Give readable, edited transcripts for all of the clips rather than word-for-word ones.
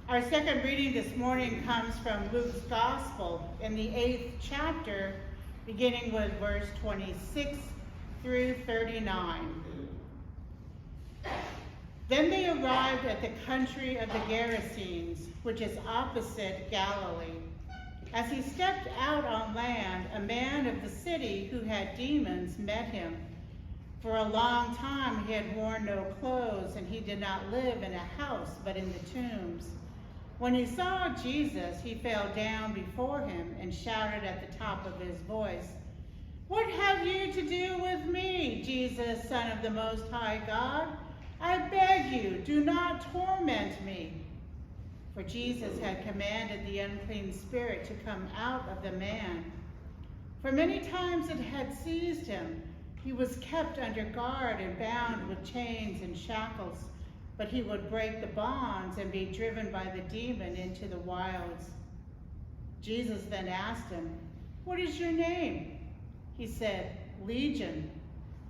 Our second reading this morning comes from Luke's Gospel in the 8th chapter, beginning with verse 26 through 39. Then they arrived at the country of the Gerasenes, which is opposite Galilee. As he stepped out on land, a man of the city who had demons met him. For a long time he had worn no clothes, and he did not live in a house, but in the tombs. When he saw Jesus, he fell down before him and shouted at the top of his voice, "What have you to do with me, Jesus, Son of the Most High God? I beg you, do not torment me." For Jesus had commanded the unclean spirit to come out of the man. For many times it had seized him. He was kept under guard and bound with chains and shackles, but he would break the bonds and be driven by the demon into the wilds. Jesus then asked him, "What is your name?" He said, "Legion,"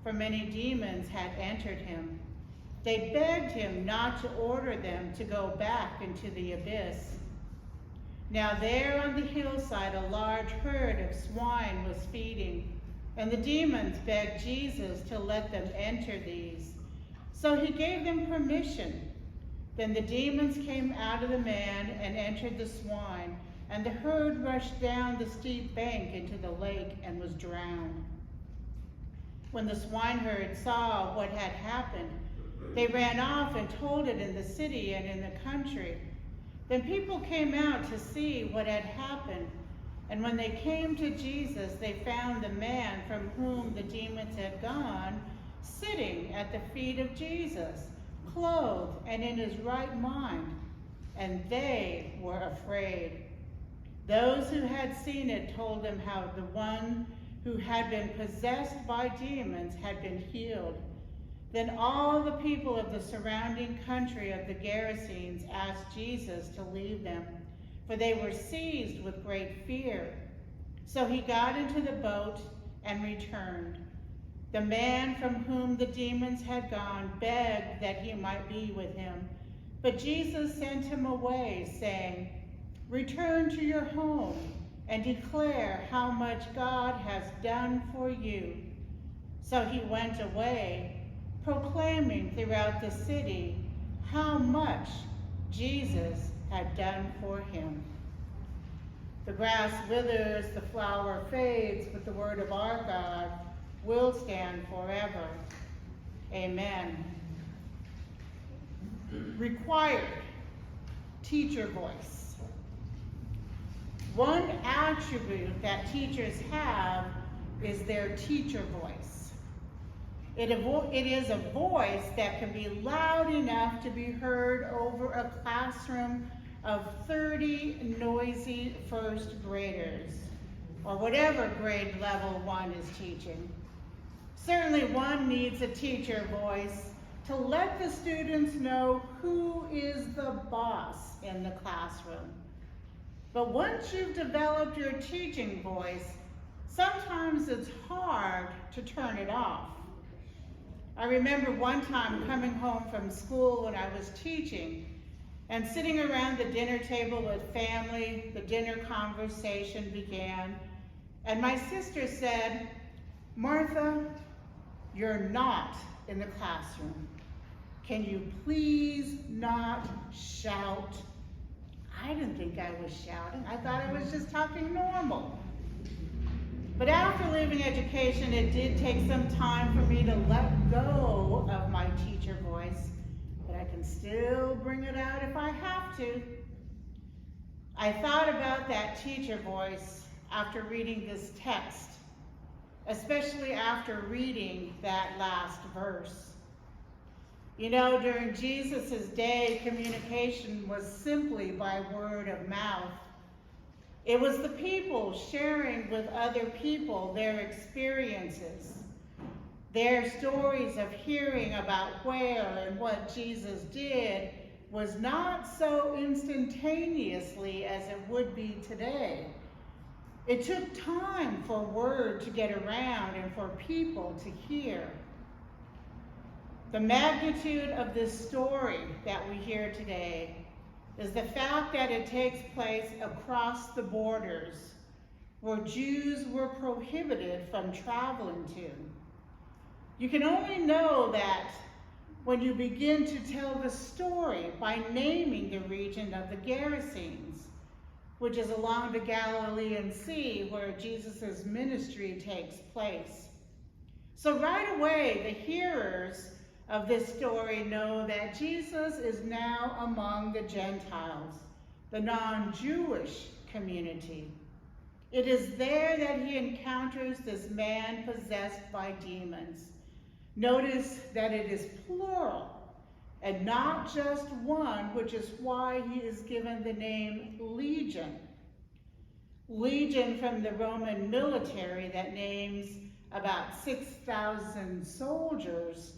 for many demons had entered him. They begged him not to order them to go back into the abyss. Now there on the hillside a large herd of swine was feeding, and the demons begged Jesus to let them enter these. So he gave them permission. Then the demons came out of the man and entered the swine, and the herd rushed down the steep bank into the lake and was drowned. When the swineherd saw what had happened, they ran off and told it in the city and in the country. Then people came out to see what had happened, and when they came to Jesus, they found the man from whom the demons had gone sitting at the feet of Jesus, clothed and in his right mind, and they were afraid. Those who had seen it told them how the one who had been possessed by demons had been healed. Then all the people of the surrounding country of the Gerasenes asked Jesus to leave them, for they were seized with great fear. So he got into the boat and returned. The man from whom the demons had gone begged that he might be with him, but Jesus sent him away, saying, "Return to your home and declare how much God has done for you." So he went away, proclaiming throughout the city how much Jesus had done for him. The grass withers, the flower fades, but the word of our God will stand forever. Amen. Required teacher voice. One attribute that teachers have is their teacher voice. It is a voice that can be loud enough to be heard over a classroom of 30 noisy first graders, or whatever grade level one is teaching. Certainly one needs a teacher voice to let the students know who is the boss in the classroom. But once you've developed your teaching voice, sometimes it's hard to turn it off. I remember one time coming home from school when I was teaching and sitting around the dinner table with family. The dinner conversation began, and my sister said, "Martha, you're not in the classroom. Can you please not shout?" I didn't think I was shouting. I thought I was just talking normal. But after leaving education, it did take some time for me to let go of my teacher voice, but I can still bring it out if I have to. I thought about that teacher voice after reading this text, especially after reading that last verse. You know, during Jesus' day, communication was simply by word of mouth. It was the people sharing with other people their experiences, their stories of hearing about where and what Jesus did was not so instantaneously as it would be today. It took time for word to get around and for people to hear. The magnitude of this story that we hear today is the fact that it takes place across the borders where Jews were prohibited from traveling to. You can only know that when you begin to tell the story by naming the region of the Gerasenes, which is along the Galilean Sea where Jesus' ministry takes place. So right away, the hearers of this story know that Jesus is now among the Gentiles, the non-Jewish community. It is there that he encounters this man possessed by demons. Notice that it is plural and not just one, which is why he is given the name Legion. Legion from the Roman military that names about 6,000 soldiers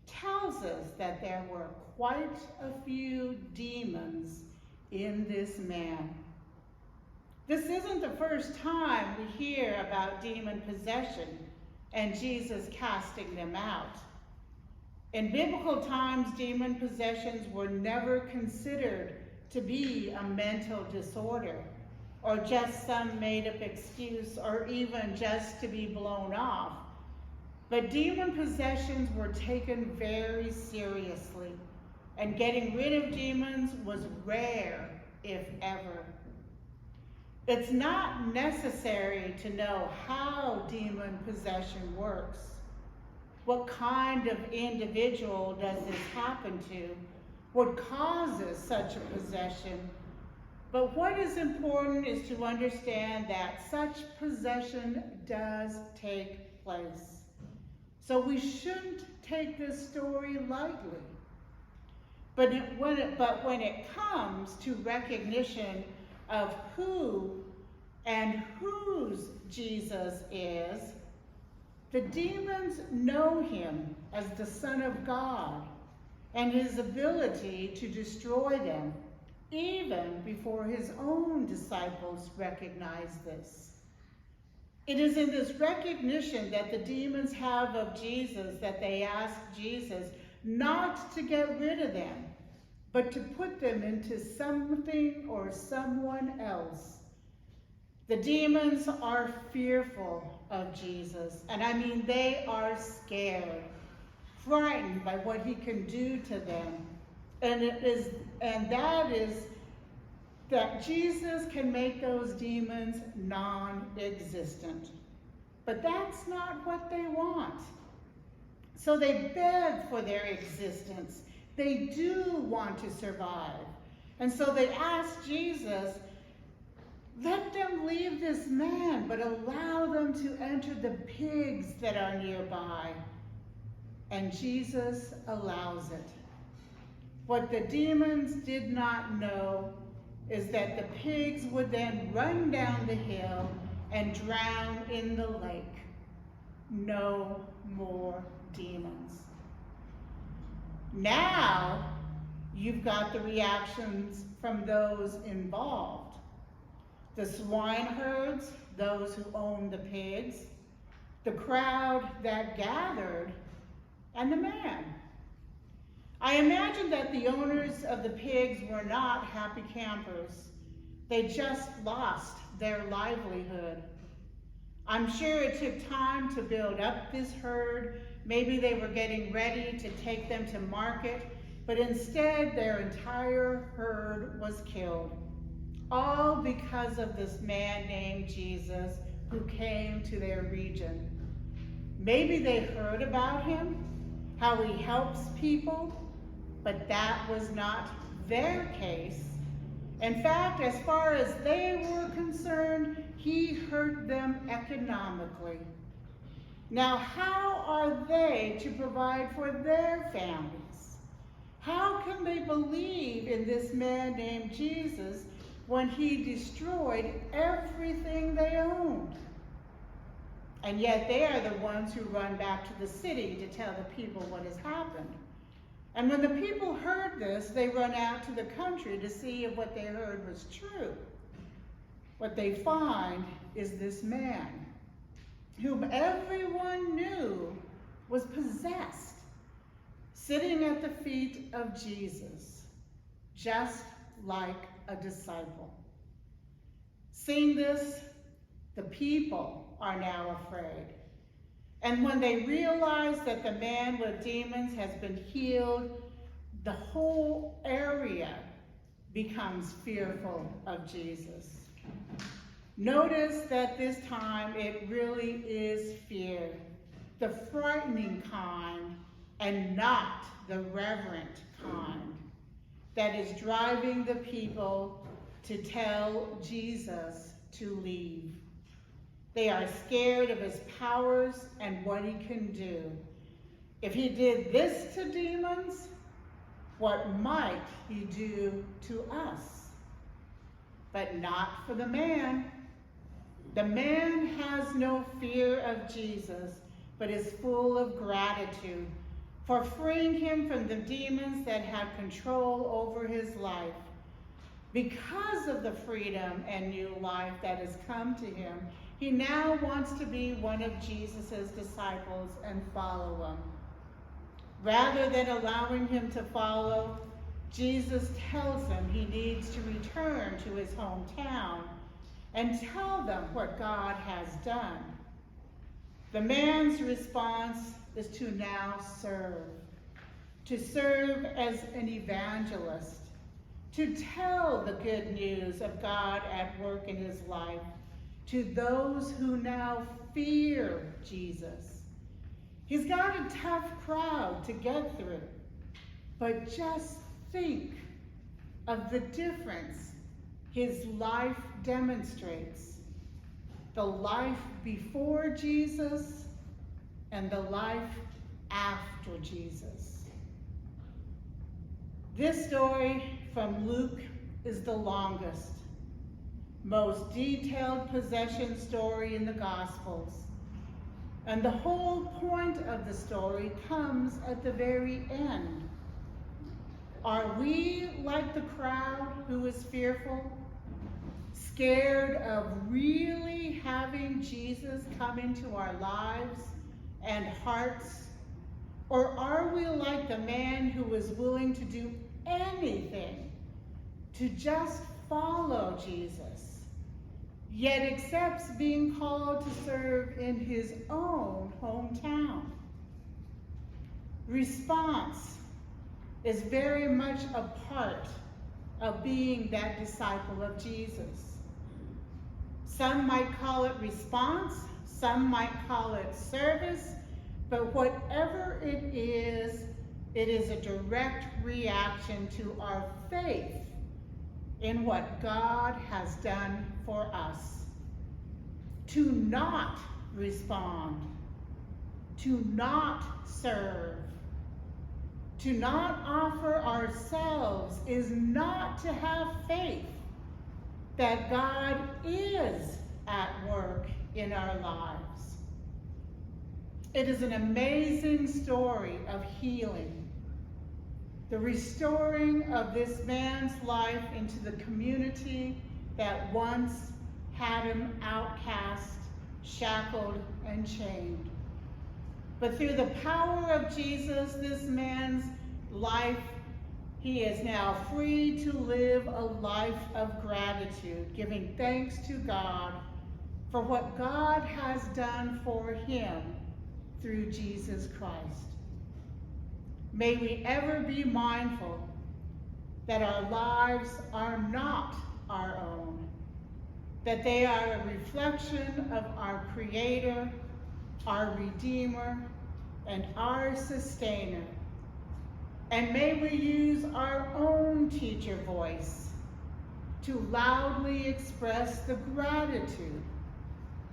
tells us that there were quite a few demons in this man. This isn't the first time we hear about demon possession and Jesus casting them out. In biblical times, demon possessions were never considered to be a mental disorder or just some made-up excuse or even just to be blown off. But demon possessions were taken very seriously, and getting rid of demons was rare, if ever. It's not necessary to know how demon possession works. What kind of individual does this happen to? What causes such a possession? But what is important is to understand that such possession does take place. So we shouldn't take this story lightly. But when it comes to recognition of who and whose Jesus is, the demons know him as the Son of God and his ability to destroy them, even before his own disciples recognize this. It is in this recognition that the demons have of Jesus that they ask Jesus not to get rid of them, but to put them into something or someone else. The demons are fearful of Jesus, and I mean they are scared, frightened by what he can do to them. And that is that Jesus can make those demons non-existent. But that's not what they want. So they beg for their existence. They do want to survive. And so they ask Jesus, let them leave this man, but allow them to enter the pigs that are nearby. And Jesus allows it. What the demons did not know is that the pigs would then run down the hill and drown in the lake. No more demons. Now, you've got the reactions from those involved. The swineherds, those who owned the pigs, the crowd that gathered, and the man. I imagine that the owners of the pigs were not happy campers. They just lost their livelihood. I'm sure it took time to build up this herd. Maybe they were getting ready to take them to market, but instead their entire herd was killed. All because of this man named Jesus who came to their region. Maybe they heard about him, how he helps people, but that was not their case. In fact, as far as they were concerned, he hurt them economically. Now, how are they to provide for their families? How can they believe in this man named Jesus when he destroyed everything they owned? And yet they are the ones who run back to the city to tell the people what has happened. And when the people heard this, they run out to the country to see if what they heard was true. What they find is this man, whom everyone knew was possessed, sitting at the feet of Jesus, just like a disciple. Seeing this, the people are now afraid. And when they realize that the man with demons has been healed, the whole area becomes fearful of Jesus. Notice that this time it really is fear, the frightening kind and not the reverent kind, that is driving the people to tell Jesus to leave. They are scared of his powers and what he can do. If he did this to demons, what might he do to us? But not for the man. The man has no fear of Jesus, but is full of gratitude for freeing him from the demons that had control over his life. Because of the freedom and new life that has come to him, he now wants to be one of Jesus' disciples and follow him. Rather than allowing him to follow, Jesus tells him he needs to return to his hometown and tell them what God has done. The man's response is to now to serve as an evangelist, to tell the good news of God at work in his life to those who now fear Jesus. He's got a tough crowd to get through, but just think of the difference his life demonstrates. The life before Jesus and the life after Jesus. This story from Luke is the longest, most detailed possession story in the Gospels. And the whole point of the story comes at the very end. Are we like the crowd who is fearful, scared of really having Jesus come into our lives and hearts? Or are we like the man who was willing to do anything to just follow Jesus, yet accepts being called to serve in his own hometown? Response is very much a part of being that disciple of Jesus. Some might call it response, some might call it service, but whatever it is a direct reaction to our faith in what God has done for us. To not respond, to not serve, to not offer ourselves is not to have faith that God is at work in our lives. It is an amazing story of healing, the restoring of this man's life into the community that once had him outcast, shackled, and chained. But through the power of Jesus, this man's life, he is now free to live a life of gratitude, giving thanks to God for what God has done for him through Jesus Christ. May we ever be mindful that our lives are not our own, that they are a reflection of our Creator, our Redeemer, and our Sustainer. And may we use our own teacher voice to loudly express the gratitude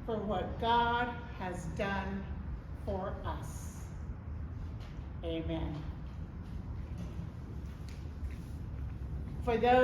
for what God has done for us. Amen. For those